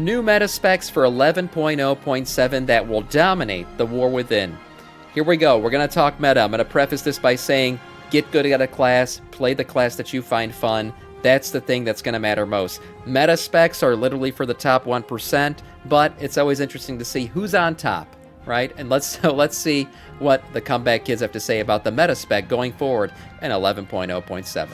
New meta specs for 11.0.7 that will dominate the war within. Here we go. We're going to talk meta. I'm going to preface this by saying, get good at a class, play the class that you find fun. That's the thing that's going to matter most. Meta specs are literally for the top 1%, but it's always interesting to see who's on top, right? And let's see what the comeback kids have to say about the meta spec going forward in 11.0.7.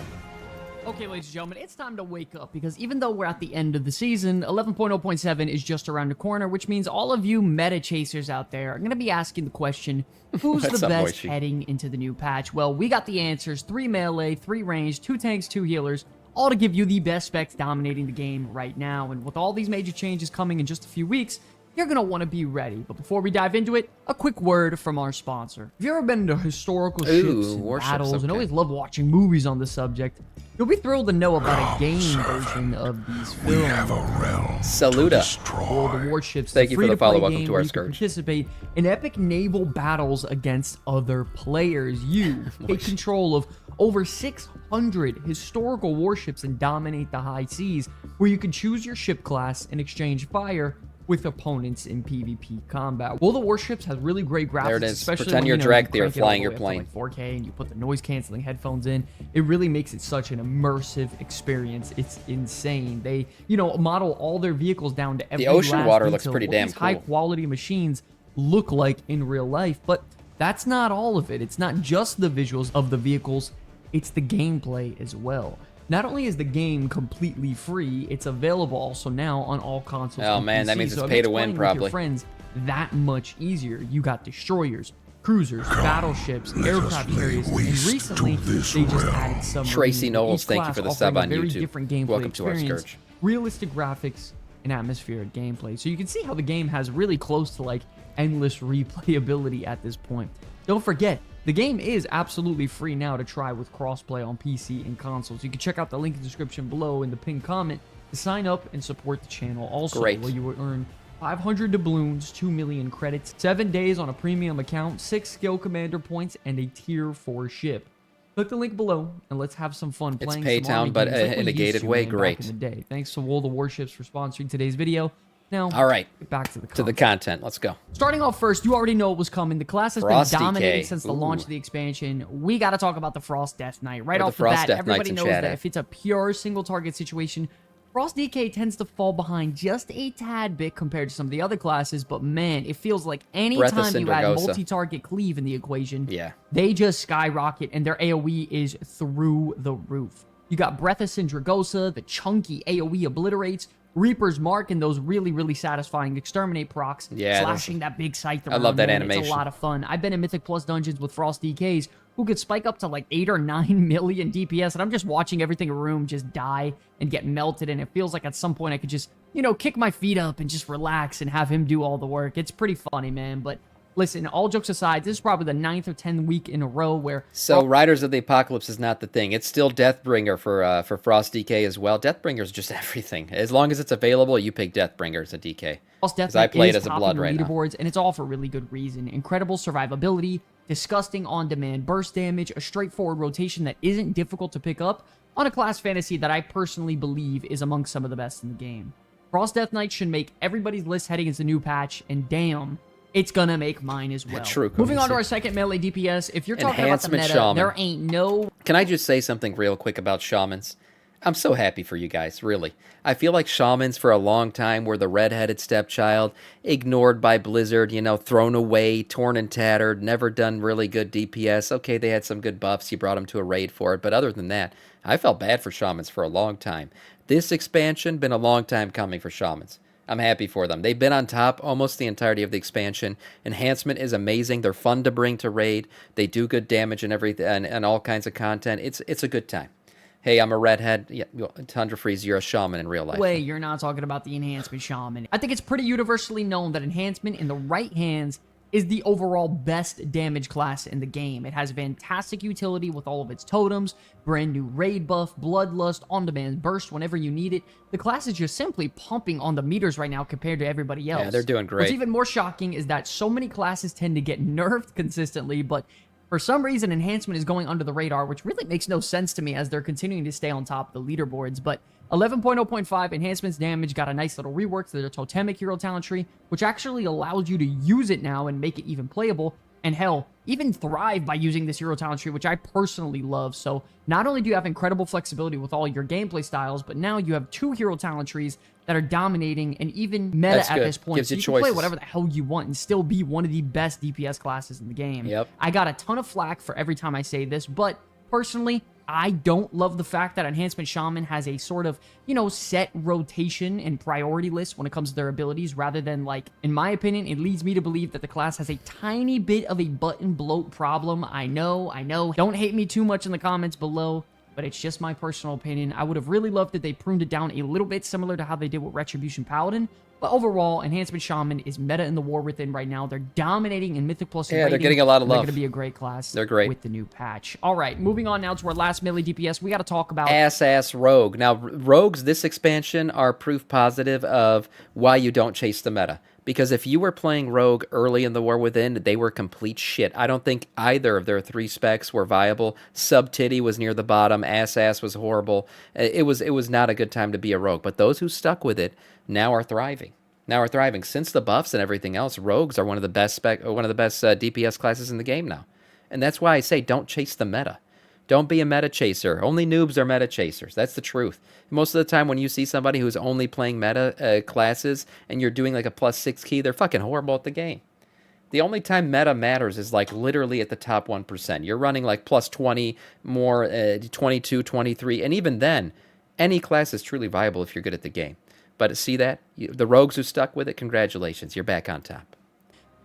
Okay, ladies and gentlemen, it's time to wake up, because even though we're at the end of the season, 11.0.7 is just around the corner, which means all of you meta chasers out there are going to be asking the question, who's the best heading into the new patch? Well, we got the answers: 3 melee, 3 range, 2 tanks, 2 healers, all to give you the best specs dominating the game right now. And with all these major changes coming in just a few weeks, you're going to want to be ready. But before we dive into it, a quick word from our sponsor. If you've ever been into historical ships and battles and always love watching movies on the subject, you'll be thrilled to know about a game version of these films. We have a realm Saluda. All the warships. Thank you for the follow. Welcome game to our where you can participate in epic naval battles against other players. You take control of over 600 historical warships and dominate the high seas, where you can choose your ship class and exchange fire with opponents in PvP combat. Well, the warships has really great graphics. There it is. Especially Pretend when, you're directly or flying your to, plane. like 4K, and you put the noise canceling headphones in. It really makes it such an immersive experience. It's insane. They, model all their vehicles down to every The ocean last water detail. looks pretty What damn these cool. high quality machines look like in real life, but that's not all of it. It's not just the visuals of the vehicles, it's the gameplay as well. Not only is the game completely free, it's available also now on all consoles. Oh and man, PC, that means it's so it pay makes to win, playing with probably. your friends that much easier. You got destroyers, cruisers, battleships, aircraft carriers, and recently they just added submarines. Tracy Knowles, Each thank you class for the offering sub a on very YouTube. different gameplay Welcome to our experience, Scourge. realistic graphics, and atmospheric gameplay. So you can see how the game has really close to like endless replayability at this point. Don't forget, the game is absolutely free now to try with crossplay on PC and consoles. You can check out the link in the description below in the pinned comment to sign up and support the channel. Also, where you will earn 500 doubloons, 2 million credits, 7 days on a premium account, 6 skill commander points, and a tier 4 ship. Click the link below and let's have some fun playing some Paytown, army but games like we in a used gated to, way. man, Great. back in the day. Thanks to World of Warships for sponsoring today's video. Now, all right, back to the content. Let's go. Starting off first, you already know what was coming. The class has Frost been dominating DK. since the launch of the expansion. We got to talk about the Frost Death Knight. Right off the Frost bat, Death everybody Knights in knows chat, that if it's a pure single target situation, Frost DK tends to fall behind just a tad bit compared to some of the other classes, but man, it feels like any time you add multi-target cleave in the equation, they just skyrocket and their AoE is through the roof. You got Breath of Syndragosa, the chunky AoE obliterates, Reaper's Mark, and those really, really satisfying Exterminate procs, slashing that big scythe around. I love that man. animation. It's a lot of fun. I've been in Mythic Plus dungeons with Frost DKs who could spike up to like 8 or 9 million DPS, and I'm just watching everything in a room just die and get melted, and it feels like at some point I could just, kick my feet up and just relax and have him do all the work. It's pretty funny, man, but listen, all jokes aside, this is probably the 9th or 10th week in a row where... So, Riders of the Apocalypse is not the thing. It's still Deathbringer for Frost DK as well. Deathbringer is just everything. As long as it's available, you pick Deathbringer as a DK. Because I play it as a Blood right now. And it's all for really good reason. Incredible survivability, disgusting on-demand burst damage, a straightforward rotation that isn't difficult to pick up on a class fantasy that I personally believe is among some of the best in the game. Frost Death Knight should make everybody's list heading into the new patch, and damn... it's gonna make mine as well. True. Moving on to our second melee DPS. If you're talking about the meta, Shaman. there ain't no... Can I just say something real quick about Shamans? I'm so happy for you guys, really. I feel like Shamans for a long time were the red-headed stepchild, ignored by Blizzard, thrown away, torn and tattered, never done really good DPS. Okay, they had some good buffs. You brought them to a raid for it. But other than that, I felt bad for Shamans for a long time. This expansion, been a long time coming for Shamans. I'm happy for them. They've been on top almost the entirety of the expansion. Enhancement is amazing. They're fun to bring to raid. They do good damage and everything, and all kinds of content. It's a good time. Hey, I'm a redhead. Yeah, Tundra Freeze, you're a shaman in real life. Wait, you're not talking about the enhancement shaman. I think it's pretty universally known that enhancement in the right hands is the overall best damage class in the game. It has fantastic utility with all of its totems, brand new raid buff, bloodlust, on-demand burst whenever you need it. The class is just simply pumping on the meters right now compared to everybody else. Yeah, they're doing great. What's even more shocking is that so many classes tend to get nerfed consistently, but For some reason, Enhancement is going under the radar, which really makes no sense to me as they're continuing to stay on top of the leaderboards. But 11.0.5 Enhancement's damage got a nice little rework to their Totemic Hero Talent tree, which actually allows you to use it now and make it even playable. And hell, even thrive by using this Hero Talent tree, which I personally love. So not only do you have incredible flexibility with all your gameplay styles, but now you have 2 Hero Talent trees that are dominating and even meta at this point. Gives so you you choices. can play whatever the hell you want and still be one of the best DPS classes in the game. Yep. I got a ton of flack for every time I say this, but personally, I don't love the fact that Enhancement Shaman has a sort of, set rotation and priority list when it comes to their abilities, rather than, like, in my opinion, it leads me to believe that the class has a tiny bit of a button bloat problem. I know. Don't hate me too much in the comments below, but it's just my personal opinion. I would have really loved that they pruned it down a little bit, similar to how they did with Retribution Paladin. But overall, Enhancement Shaman is meta in the War Within right now. They're dominating in Mythic Plus. Yeah, they're getting a lot of love. They're going to be a great class. They're great. With the new patch. All right, moving on now to our last melee DPS. We got to talk about Ass Rogue. Now, rogues this expansion are proof positive of why you don't chase the meta. Because if you were playing Rogue early in the War Within, they were complete shit. I don't think either of their 3 specs were viable. Sub-Titty was near the bottom. Ass was horrible. It was not a good time to be a Rogue. But those who stuck with it now are thriving. Since the buffs and everything else, Rogues are one of the best DPS classes in the game now. And that's why I say don't chase the meta. Don't be a meta chaser. Only noobs are meta chasers. That's the truth. Most of the time when you see somebody who's only playing meta classes and you're doing like a +6 key, they're fucking horrible at the game. The only time meta matters is like literally at the top 1%. You're running like +20, more 22, 23, and even then, any class is truly viable if you're good at the game. But see that? The rogues who stuck with it, congratulations. You're back on top.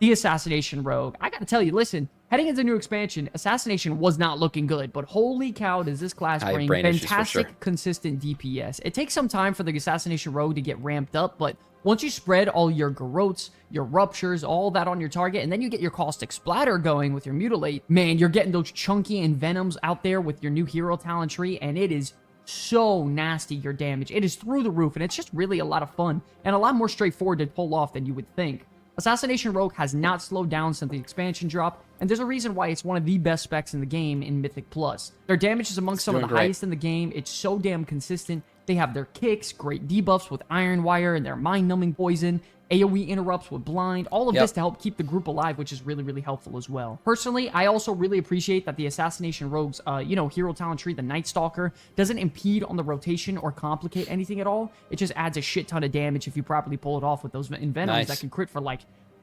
the Assassination Rogue. I gotta tell you, listen, heading into new expansion, Assassination was not looking good, but holy cow, does this class bring fantastic, consistent DPS. It takes some time for the Assassination Rogue to get ramped up, but once you spread all your Garrotes, your Ruptures, all that on your target, and then you get your Caustic Splatter going with your Mutilate, man, you're getting those chunky Envenoms out there with your new hero talent tree, and it is so nasty, your damage. It is through the roof, and it's just really a lot of fun, and a lot more straightforward to pull off than you would think. Assassination Rogue has not slowed down since the expansion drop, and there's a reason why it's one of the best specs in the game in Mythic Plus. Their damage is amongst some of the highest in the game. It's so damn consistent. They have their kicks, great debuffs with Iron Wire, and their mind-numbing poison, AoE interrupts with blind, all of this to help keep the group alive, which is really, really helpful as well. Personally, I also really appreciate that the Assassination Rogue's, hero talent tree, the Night Stalker, doesn't impede on the rotation or complicate anything at all. It just adds a shit ton of damage if you properly pull it off with those Envenoms that can crit for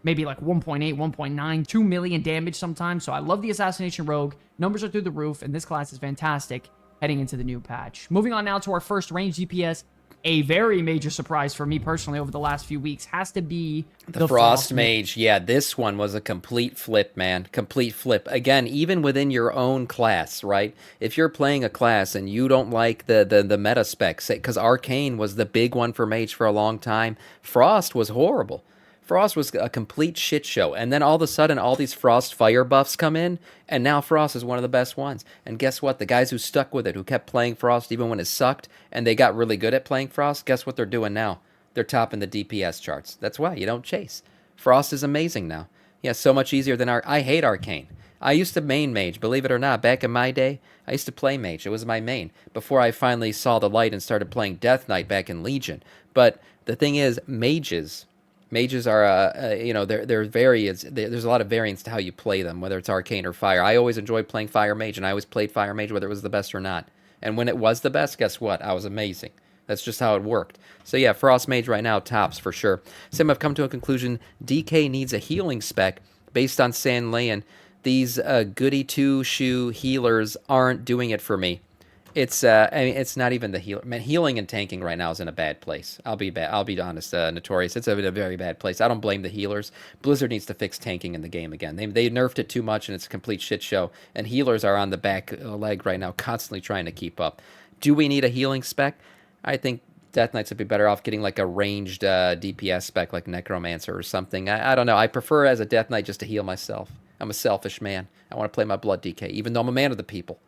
maybe 1.8, 1.9, 2 million damage sometimes. So I love the Assassination Rogue. Numbers are through the roof, and this class is fantastic heading into the new patch. Moving on now to our first range DPS. A very major surprise for me personally over the last few weeks has to be the Frost Mage. Yeah, this one was a complete flip, man. Complete flip. Again, even within your own class, right? If you're playing a class and you don't like the meta specs, because Arcane was the big one for Mage for a long time, Frost was horrible. Frost was a complete shit show, and then all of a sudden all these Frost fire buffs come in, and now Frost is one of the best ones. And guess what? The guys who stuck with it, who kept playing Frost even when it sucked, and they got really good at playing Frost, guess what they're doing now? They're topping the DPS charts. That's why you don't chase. Frost is amazing now. Yeah, so much easier than I hate Arcane. I used to main Mage, believe it or not. Back in my day, I used to play Mage. It was my main, before I finally saw the light and started playing Death Knight back in Legion. But the thing is, Mages are, there's a lot of variance to how you play them, whether it's Arcane or Fire. I always enjoyed playing Fire Mage, and I always played Fire Mage whether it was the best or not. And when it was the best, guess what? I was amazing. That's just how it worked. So yeah, Frost Mage right now tops for sure. Sim, I've come to a conclusion. DK needs a healing spec based on San Leon. These goody two-shoe healers aren't doing it for me. It's not even the healer. Man, healing and tanking right now is in a bad place. I'll be honest, Notorious. It's in a very bad place. I don't blame the healers. Blizzard needs to fix tanking in the game again. They nerfed it too much, and it's a complete shit show. And healers are on the back leg right now, constantly trying to keep up. Do we need a healing spec? I think Death Knights would be better off getting like a ranged DPS spec like Necromancer or something. I don't know. I prefer as a Death Knight just to heal myself. I'm a selfish man. I want to play my blood DK, even though I'm a man of the people.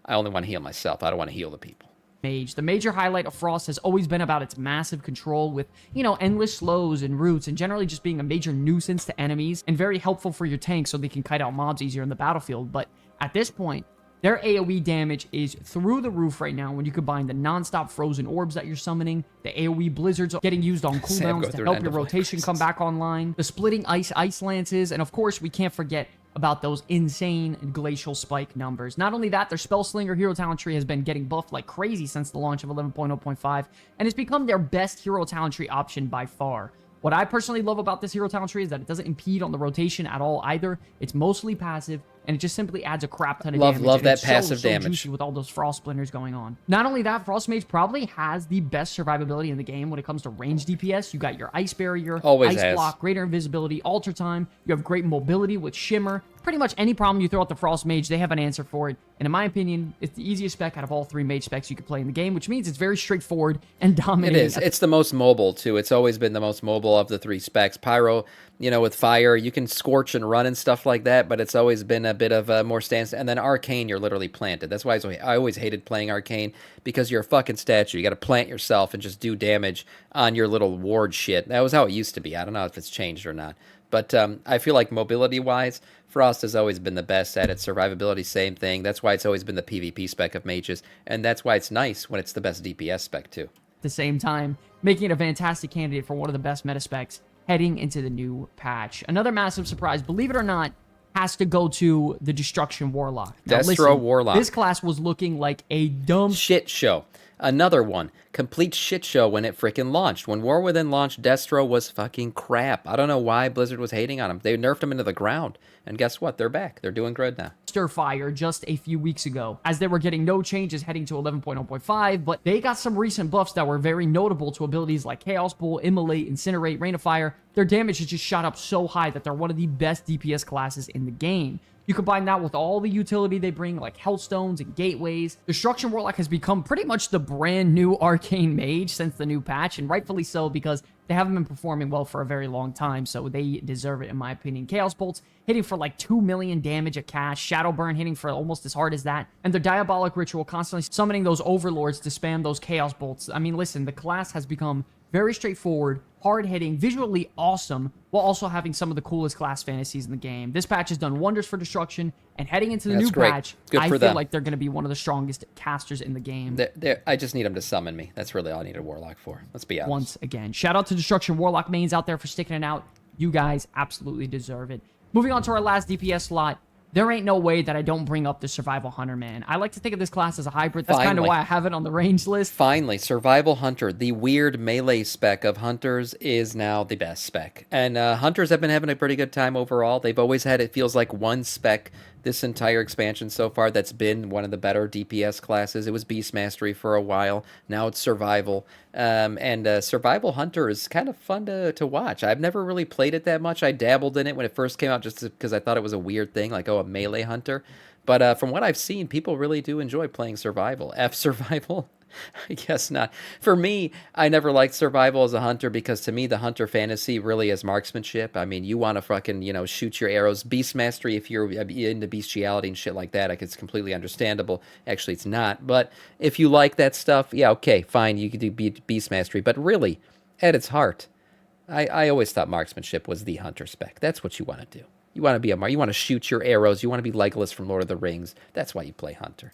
I only want to heal myself. I don't want to heal the people. Mage. The major highlight of Frost has always been about its massive control with, endless slows and roots, and generally just being a major nuisance to enemies and very helpful for your tank so they can kite out mobs easier in the battlefield. But at this point, their AoE damage is through the roof right now when you combine the non-stop frozen orbs that you're summoning, the AoE blizzards getting used on cooldowns to help your rotation come back online, the splitting ice lances, and of course, we can't forget about those insane glacial spike numbers. Not only that, their Spellslinger hero talent tree has been getting buffed like crazy since the launch of 11.0.5, and it's become their best hero talent tree option by far. What I personally love about this hero talent tree is that it doesn't impede on the rotation at all either. It's mostly passive, and it just simply adds a crap ton of damage. Love that it's passive so damage. Juicy with all those frost splinters going on. Not only that, Frost Mage probably has the best survivability in the game when it comes to range DPS. You got your ice barrier, Always ice has. block, greater invisibility, alter time. You have great mobility with shimmer. Pretty much any problem you throw at the Frost Mage, they have an answer for it. And in my opinion, it's the easiest spec out of all 3 mage specs you could play in the game, which means it's very straightforward and dominating. It is. It's the most mobile, too. It's always been the most mobile of the 3 specs. Pyro, with fire, you can scorch and run and stuff like that, but it's always been a bit of a more stance. And then Arcane, you're literally planted. That's why I always hated playing Arcane, because you're a fucking statue. You got to plant yourself and just do damage on your little ward shit. That was how it used to be. I don't know if it's changed or not. But I feel like mobility-wise, Frost has always been the best at it. Survivability, same thing. That's why it's always been the PvP spec of mages. And that's why it's nice when it's the best DPS spec, too. At the same time, making it a fantastic candidate for one of the best meta specs heading into the new patch. Another massive surprise, believe it or not, has to go to the Destruction Warlock. Now, Destro Warlock. This class was looking like a dumb shit show. Another one. Complete shit show when it freaking launched. When War Within launched, Destro was fucking crap. I don't know why Blizzard was hating on him. They nerfed him into the ground. And guess what? They're back. They're doing good now. Stir fire just a few weeks ago, as they were getting no changes heading to 11.0.5, but they got some recent buffs that were very notable to abilities like Chaos Bowl, Immolate, Incinerate, Rain of Fire. Their damage has just shot up so high that they're one of the best DPS classes in the game. You combine that with all the utility they bring, like Hellstones and Gateways. Destruction Warlock has become pretty much the brand new Arcane Mage since the new patch, and rightfully so, because they haven't been performing well for a very long time, so they deserve it in my opinion. Chaos Bolts hitting for like 2 million damage a cast, Shadow Burn hitting for almost as hard as that, and their Diabolic Ritual constantly summoning those Overlords to spam those Chaos Bolts. I mean, listen, the class has become very straightforward, hard-hitting, visually awesome, while also having some of the coolest class fantasies in the game. This patch has done wonders for Destruction, and heading into the new patch, I feel like they're going to be one of the strongest casters in the game. I just need them to summon me. That's really all I need a Warlock for. Let's be honest. Once again, shout out to Destruction Warlock mains out there for sticking it out. You guys absolutely deserve it. Moving on to our last DPS slot. There ain't no way that I don't bring up the Survival Hunter, man. I like to think of this class as a hybrid. That's kind of why I have it on the range list. Finally, Survival Hunter, the weird melee spec of Hunters, is now the best spec. And Hunters have been having a pretty good time overall. They've always had, it feels like, one spec this entire expansion so far that's been one of the better DPS classes. It was Beast Mastery for a while. Now it's Survival. And Survival Hunter is kind of fun to watch. I've never really played it that much. I dabbled in it when it first came out just because I thought it was a weird thing, like, a melee hunter. But from what I've seen, people really do enjoy playing Survival. Survival? I guess not. For me, I never liked Survival as a hunter because to me, the hunter fantasy really is marksmanship. I mean, you want to fucking, shoot your arrows. Beast Mastery, if you're into bestiality and shit like that, it's completely understandable. Actually, it's not. But if you like that stuff, yeah, okay, fine, you can do Beast Mastery. But really, at its heart, I always thought marksmanship was the hunter spec. That's what you want to do. You want to be you want to shoot your arrows. You want to be Legolas from Lord of the Rings. That's why you play hunter.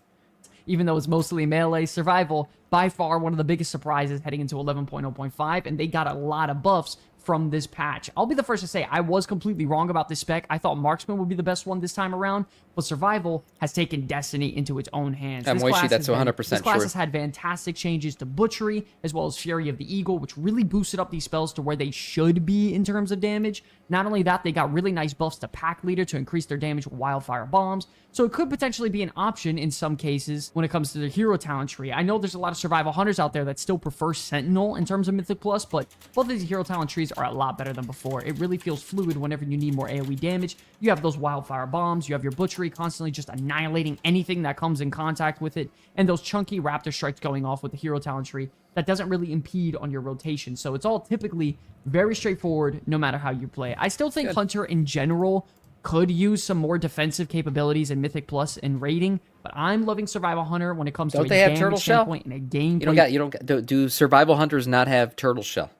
Even though it's mostly melee, Survival, by far one of the biggest surprises heading into 11.0.5, and they got a lot of buffs from this patch. I'll be the first to say I was completely wrong about this spec. I thought Marksman would be the best one this time around, but Survival has taken Destiny into its own hands. I'm with you, that's 100% true. This class has had fantastic changes to Butchery, as well as Fury of the Eagle, which really boosted up these spells to where they should be in terms of damage. Not only that, they got really nice buffs to Pack Leader to increase their damage with Wildfire Bombs, so it could potentially be an option in some cases when it comes to the hero talent tree. I know there's a lot of Survival Hunters out there that still prefer Sentinel in terms of Mythic Plus, but both of these hero talent trees are a lot better than before. It really feels fluid whenever you need more AoE damage. You have those Wildfire Bombs, you have your Butchery constantly just annihilating anything that comes in contact with it, and those chunky Raptor Strikes going off with the hero talent tree that doesn't really impede on your rotation. So it's all typically very straightforward no matter how you play. I still think Hunter in general could use some more defensive capabilities in Mythic Plus and raiding, but I'm loving Survival Hunter when it comes to Don't a they have damage turtle shell? standpoint and a gameplay. Do survival hunters not have turtle shell?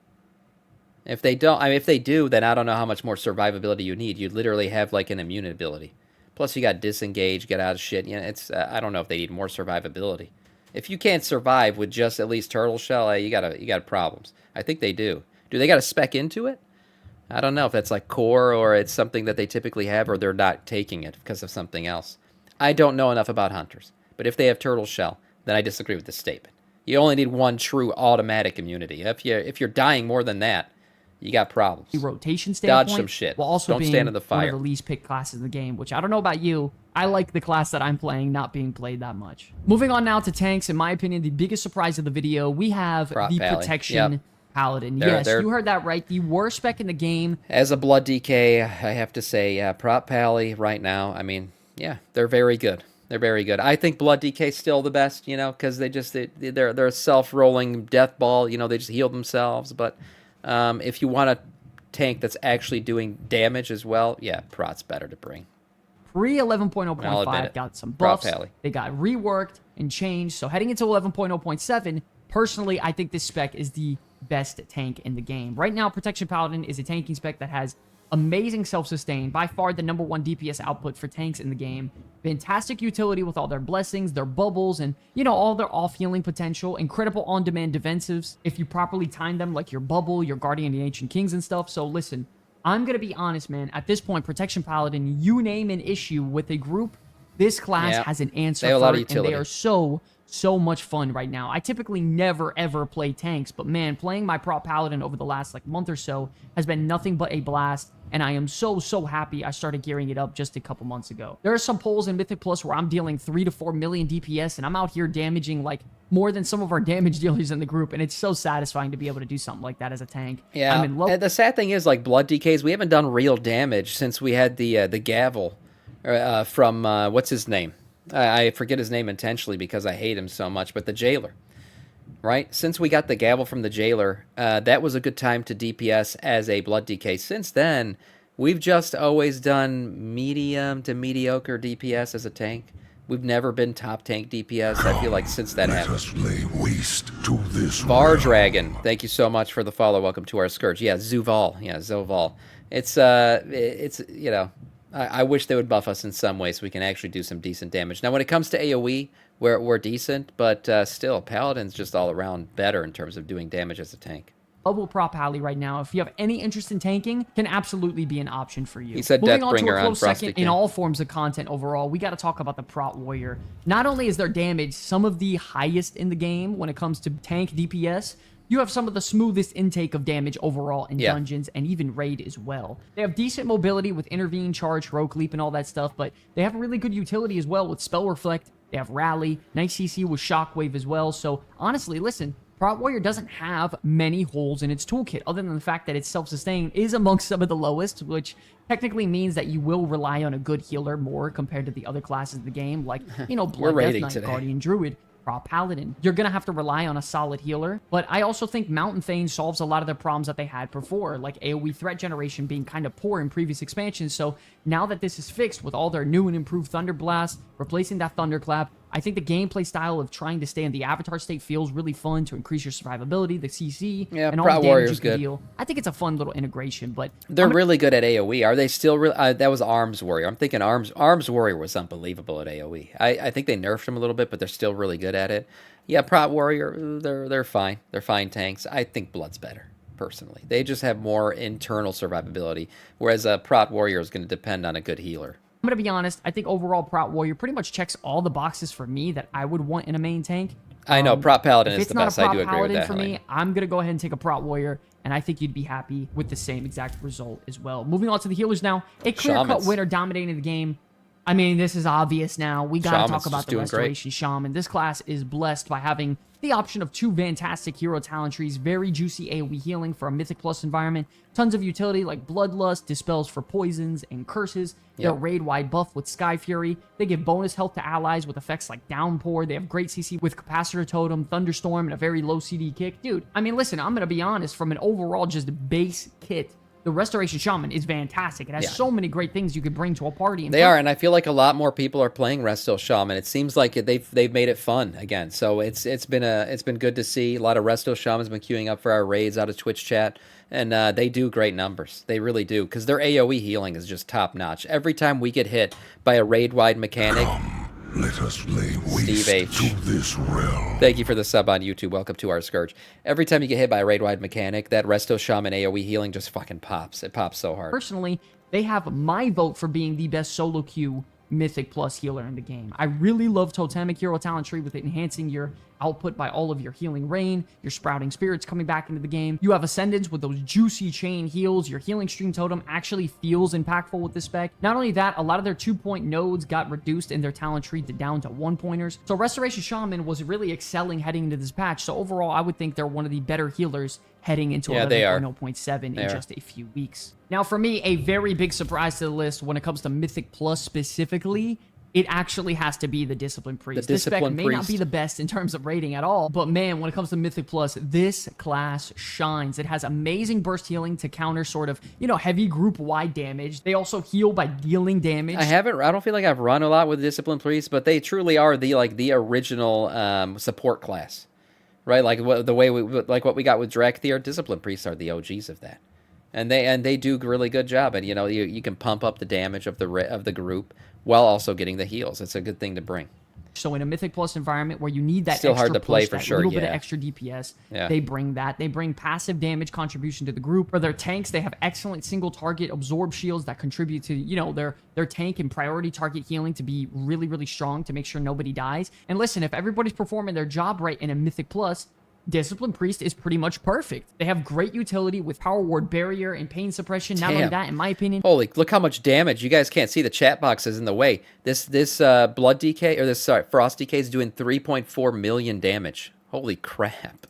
If they don't, I mean, if they do, then I don't know how much more survivability you need. You literally have like an immune ability. Plus, you got disengage, get out of shit. You know, it's I don't know if they need more survivability. If you can't survive with just at least turtle shell, you got problems. I think they do. Do they got to spec into it? I don't know if that's like core or it's something that they typically have or they're not taking it because of something else. I don't know enough about hunters. But if they have turtle shell, then I disagree with this statement. You only need one true automatic immunity. If you're dying more than that, you got problems. Rotation standpoint, Dodge some shit. While also Don't being stand in the fire. one of the least picked classes in the game, which I don't know about you. I like the class that I'm playing not being played that much. Moving on now to tanks, in my opinion, the biggest surprise of the video, we have the Protection Paladin. Yes, you heard that right. The worst spec in the game. As a Blood DK, I have to say, Prop Pally right now, I mean, yeah, they're very good. They're very good. I think Blood DK is still the best, you know, because they're a self-rolling death ball. You know, they just heal themselves, but... if you want a tank that's actually doing damage as well, yeah, Prot's better to bring. Pre 11.0.5 got some buffs. They got reworked and changed. So heading into 11.0.7, personally, I think this spec is the best tank in the game. Right now, Protection Paladin is a tanking spec that has amazing self-sustain, by far the #1 DPS output for tanks in the game. Fantastic utility with all their blessings, their bubbles, and, you know, all their off-healing potential. Incredible on-demand defensives if you properly time them, like your bubble, your Guardian of the Ancient Kings and stuff. So listen, I'm going to be honest, man. At this point, Protection Paladin, you name an issue with a group, this class has an answer for it, and they are so much fun right now. I typically never, ever play tanks, but man, playing my Prop Paladin over the last, like, month or so has been nothing but a blast, and I am so happy I started gearing it up just a couple months ago. There are some polls in Mythic Plus where I'm dealing 3 to 4 million DPS, and I'm out here damaging, like, more than some of our damage dealers in the group, and it's so satisfying to be able to do something like that as a tank. Yeah, and the sad thing is, like, Blood DKs, we haven't done real damage since we had the gavel from, what's his name? I forget his name intentionally because I hate him so much, but the jailer, right? Since we got the gavel from the jailer, that was a good time to DPS as a Blood DK. Since then, we've just always done medium to mediocre DPS as a tank. We've never been top tank DPS, I feel like, since that happened. Var Dragon, thank you so much for the follow. Welcome to our Scourge. Yeah, Zuval. Yeah, Zoval. It's you know, I wish they would buff us in some way so we can actually do some decent damage. Now, when it comes to AoE, we're decent, but still, Paladin's just all around better in terms of doing damage as a tank. Level Prop Pally right now, if you have any interest in tanking, can absolutely be an option for you. He said Deathbringer on Frosty King. In all forms of content overall, we got to talk about the Prot Warrior. Not only is their damage some of the highest in the game when it comes to tank DPS, you have some of the smoothest intake of damage overall in dungeons and even raid as well. They have decent mobility with Intervene, Charge, Heroic Leap, and all that stuff, but they have really good utility as well with Spell Reflect. They have Rally, nice CC with Shockwave as well. So honestly, listen, Prot Warrior doesn't have many holes in its toolkit, other than the fact that its self-sustain is amongst some of the lowest, which technically means that you will rely on a good healer more compared to the other classes of the game, like, you know, Blood Death Knight, Guardian Druid, Prop Paladin. You're going to have to rely on a solid healer, but I also think Mountain Thane solves a lot of the problems that they had before, like AoE threat generation being kind of poor in previous expansions. So now that this is fixed with all their new and improved Thunder Blast, replacing that Thunderclap, I think the gameplay style of trying to stay in the Avatar state feels really fun to increase your survivability, the CC, and all the damage you can deal. I think it's a fun little integration, but... They're really good at AoE. Are they still... that was Arms Warrior. I'm thinking Arms Warrior was unbelievable at AoE. I think they nerfed him a little bit, but they're still really good at it. Yeah, Prot Warrior, they're fine. They're fine tanks. I think Blood's better, personally. They just have more internal survivability, whereas a Prot Warrior is going to depend on a good healer. I'm going to be honest, I think overall Prot Warrior pretty much checks all the boxes for me that I would want in a main tank. I know, Prot Paladin is the best. I do agree with that. For me, I'm going to go ahead and take a Prot Warrior, and I think you'd be happy with the same exact result as well. Moving on to the healers now. A clear-cut winner dominating the game. I mean, this is obvious now. We got to talk about the Restoration Shaman. This class is blessed by having the option of 2 fantastic hero talent trees, very juicy AoE healing for a Mythic Plus environment, tons of utility like Bloodlust, dispels for poisons and curses. They're raid-wide buff with Sky Fury. They give bonus health to allies with effects like Downpour. They have great CC with Capacitor Totem, Thunderstorm, and a very low CD kick. Dude, I mean, listen, I'm going to be honest, from an overall just base kit, the Restoration Shaman is fantastic. It has Yeah. so many great things you could bring to a party. And They are, and I feel like a lot more people are playing Resto Shaman. It seems like they've made it fun again. So it's been good to see. A lot of Resto Shamans been queuing up for our raids out of Twitch chat, and they do great numbers. They really do, because their AOE healing is just top notch. Every time we get hit by a raid wide mechanic. Let us lay Steve waste H. to this realm. Thank you for the sub on YouTube. Welcome to our Scourge. Every time you get hit by a raid-wide mechanic, that Resto Shaman AoE healing just fucking pops. It pops so hard. personally, they have my vote for being the best solo queue Mythic Plus healer in the game. I really love Totemic Hero Talent Tree with it enhancing your output by all of your healing rain, your sprouting spirits coming back into the game. You have Ascendants with those juicy chain heals. Your healing stream totem actually feels impactful with this spec. Not only that, a lot of their 2-point nodes got reduced in their talent tree down to 1-pointers. So Restoration Shaman was really excelling heading into this patch. So overall, I would think they're one of the better healers heading into 11.0.7 in just a few weeks. Now, for me, a very big surprise to the list when it comes to Mythic Plus specifically, it actually has to be the Discipline Priest. This spec may not be the best in terms of rating at all, but man, when it comes to Mythic Plus, this class shines. It has amazing burst healing to counter sort of, heavy group-wide damage. They also heal by dealing damage. I don't feel like I've run a lot with Discipline Priest, but they truly are the original support class. Right? Like what we got with Drakthir, Discipline Priests are the OGs of that. And they do a really good job. And you can pump up the damage of the group while also getting the heals. It's a good thing to bring. So in a Mythic Plus environment where you need that still extra hard to play push, for that sure, little bit of extra DPS, they bring that. They bring passive damage contribution to the group. For their tanks, they have excellent single target absorb shields that contribute to their tank and priority target healing to be really, really strong to make sure nobody dies. And listen, if everybody's performing their job right in a Mythic Plus, Discipline Priest is pretty much perfect. They have great utility with Power Ward Barrier and Pain Suppression. Not only that, in my opinion... Holy, look how much damage. You guys can't see the chat boxes in the way. This Blood DK, Frost DK is doing 3.4 million damage. Holy crap.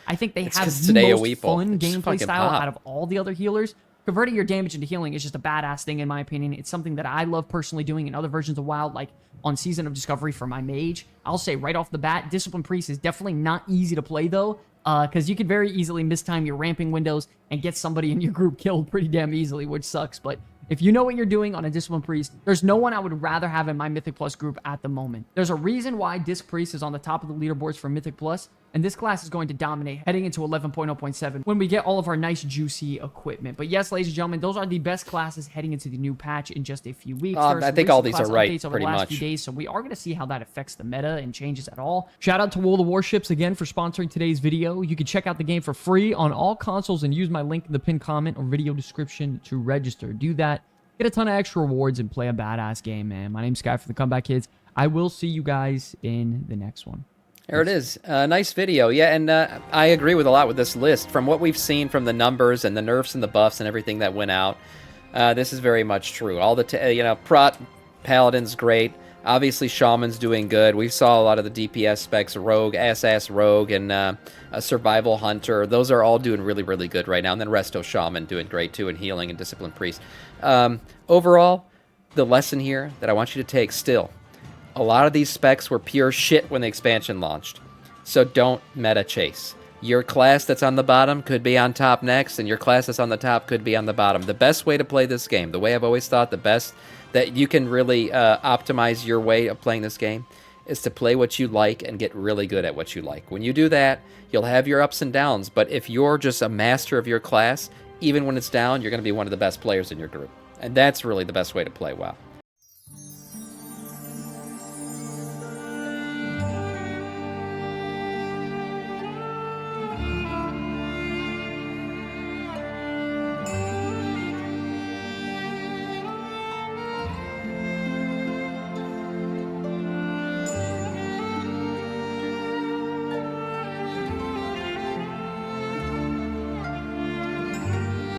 I think they have the most fun gameplay style pop out of all the other healers. Converting your damage into healing is just a badass thing, in my opinion. It's something that I love personally doing in other versions of WoW, like on Season of Discovery for my mage. I'll say right off the bat, Discipline Priest is definitely not easy to play, though, because you could very easily mistime your ramping windows and get somebody in your group killed pretty damn easily, which sucks. But if you know what you're doing on a Discipline Priest, there's no one I would rather have in my Mythic Plus group at the moment. There's a reason why Disc Priest is on the top of the leaderboards for Mythic Plus, and this class is going to dominate heading into 11.0.7 when we get all of our nice, juicy equipment. But yes, ladies and gentlemen, those are the best classes heading into the new patch in just a few weeks. I think all these are right, over pretty the last much. few days, so we are going to see how that affects the meta and changes at all. Shout out to World of Warships again for sponsoring today's video. You can check out the game for free on all consoles and use my link in the pinned comment or video description to register. Do that. Get a ton of extra rewards and play a badass game, man. My name's Sky for the Comeback Kids. I will see you guys in the next one. There it is. Nice video. Yeah, and I agree with a lot with this list. From what we've seen from the numbers and the nerfs and the buffs and everything that went out, this is very much true. All the, Prot, Paladin's great. Obviously, Shaman's doing good. We saw a lot of the DPS specs, Rogue, SS Rogue, and a Survival Hunter. Those are all doing really, really good right now. And then Resto Shaman doing great, too, and Healing and Discipline Priest. Overall, the lesson here that I want you to take still, a lot of these specs were pure shit when the expansion launched. So don't meta chase. Your class that's on the bottom could be on top next, and your class that's on the top could be on the bottom. The best way to play this game, the way I've always thought the best that you can really optimize your way of playing this game, is to play what you like and get really good at what you like. When you do that, you'll have your ups and downs, but if you're just a master of your class, even when it's down, you're going to be one of the best players in your group. And that's really the best way to play WoW.